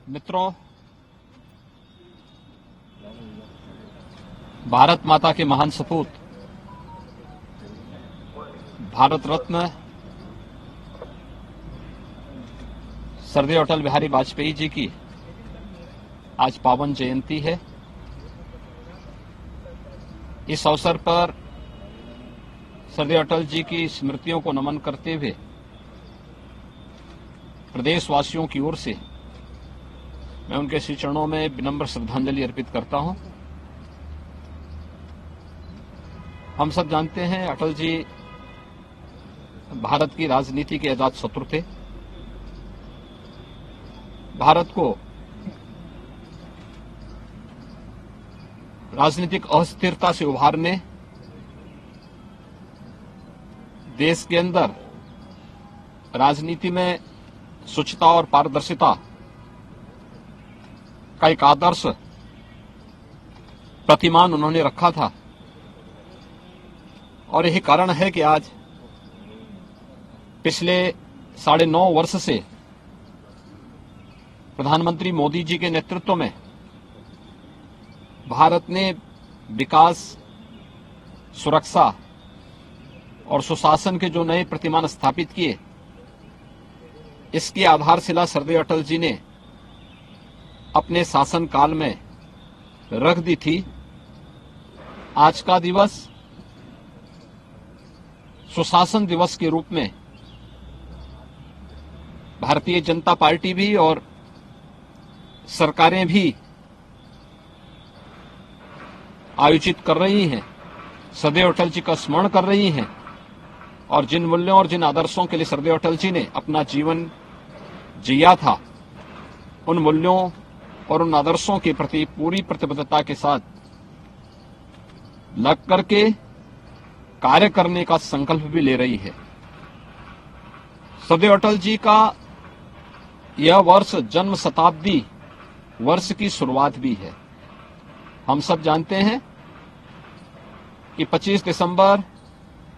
मित्रों, भारत माता के महान सपूत भारत रत्न स्वर्गीय अटल बिहारी वाजपेयी जी की आज पावन जयंती है। इस अवसर पर स्वर्गीय अटल जी की स्मृतियों को नमन करते हुए प्रदेशवासियों की ओर से मैं उनके श्री चरणों में विनम्र श्रद्धांजलि अर्पित करता हूं। हम सब जानते हैं अटल जी भारत की राजनीति के अजात शत्रु थे। भारत को राजनीतिक अस्थिरता से उभारने, देश के अंदर राजनीति में स्वच्छता और पारदर्शिता का एक आदर्श प्रतिमान उन्होंने रखा था और यही कारण है कि आज पिछले 9.5 वर्ष से प्रधानमंत्री मोदी जी के नेतृत्व में भारत ने विकास, सुरक्षा और सुशासन के जो नए प्रतिमान स्थापित किए, इसकी आधारशिला स्वर्गीय अटल जी ने अपने शासनकाल में रख दी थी। आज का दिवस सुशासन दिवस के रूप में भारतीय जनता पार्टी भी और सरकारें भी आयोजित कर रही हैं, स्वर्गीय अटल जी का स्मरण कर रही हैं और जिन मूल्यों और जिन आदर्शों के लिए स्वर्गीय अटल जी ने अपना जीवन जिया था, उन मूल्यों और उन आदर्शों के प्रति पूरी प्रतिबद्धता के साथ लग करके कार्य करने का संकल्प भी ले रही है। स्वर्गीय अटल जी का यह वर्ष जन्म शताब्दी वर्ष की शुरुआत भी है। हम सब जानते हैं कि 25 दिसंबर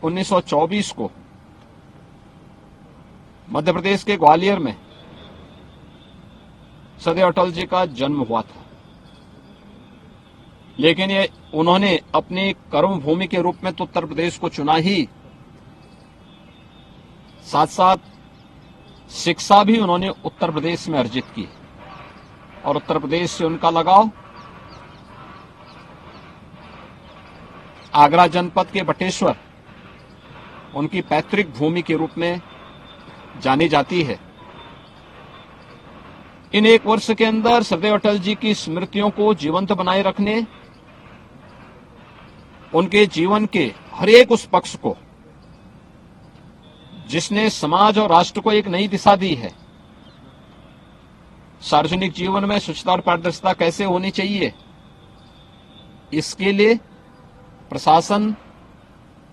1924 को मध्य प्रदेश के ग्वालियर में स्वर्गीय अटल जी का जन्म हुआ था, लेकिन ये उन्होंने अपनी कर्मभूमि के रूप में तो उत्तर प्रदेश को चुना ही, साथ साथ शिक्षा भी उन्होंने उत्तर प्रदेश में अर्जित की और उत्तर प्रदेश से उनका लगाव आगरा जनपद के बटेश्वर उनकी पैतृक भूमि के रूप में जानी जाती है। इन 1 वर्ष के अंदर स्वर्गीय अटल जी की स्मृतियों को जीवंत बनाए रखने, उनके जीवन के हर एक उस पक्ष को जिसने समाज और राष्ट्र को एक नई दिशा दी है, सार्वजनिक जीवन में स्वच्छता और पारदर्शिता कैसे होनी चाहिए, इसके लिए प्रशासन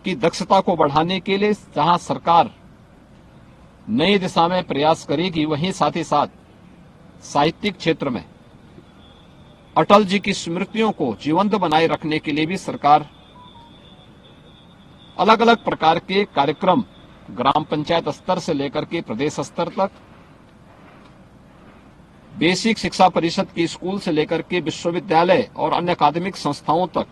की दक्षता को बढ़ाने के लिए जहां सरकार नई दिशा में प्रयास करेगी, वहीं साथ ही साथ साहित्यिक क्षेत्र में अटल जी की स्मृतियों को जीवंत बनाए रखने के लिए भी सरकार अलग अलग प्रकार के कार्यक्रम ग्राम पंचायत स्तर से लेकर के प्रदेश स्तर तक, बेसिक शिक्षा परिषद की स्कूल से लेकर के विश्वविद्यालय और अन्य अकादमिक संस्थाओं तक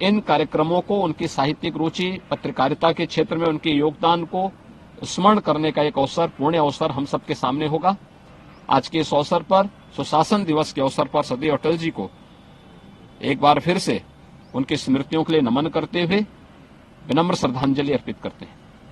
इन कार्यक्रमों को, उनकी साहित्यिक रुचि, पत्रकारिता के क्षेत्र में उनके योगदान को स्मरण करने का एक अवसर, पुण्य अवसर हम सबके सामने होगा। आज के इस अवसर पर, सुशासन दिवस के अवसर पर स्वर्गीय अटल जी को एक बार फिर से उनकी स्मृतियों के लिए नमन करते हुए विनम्र श्रद्धांजलि अर्पित करते हैं।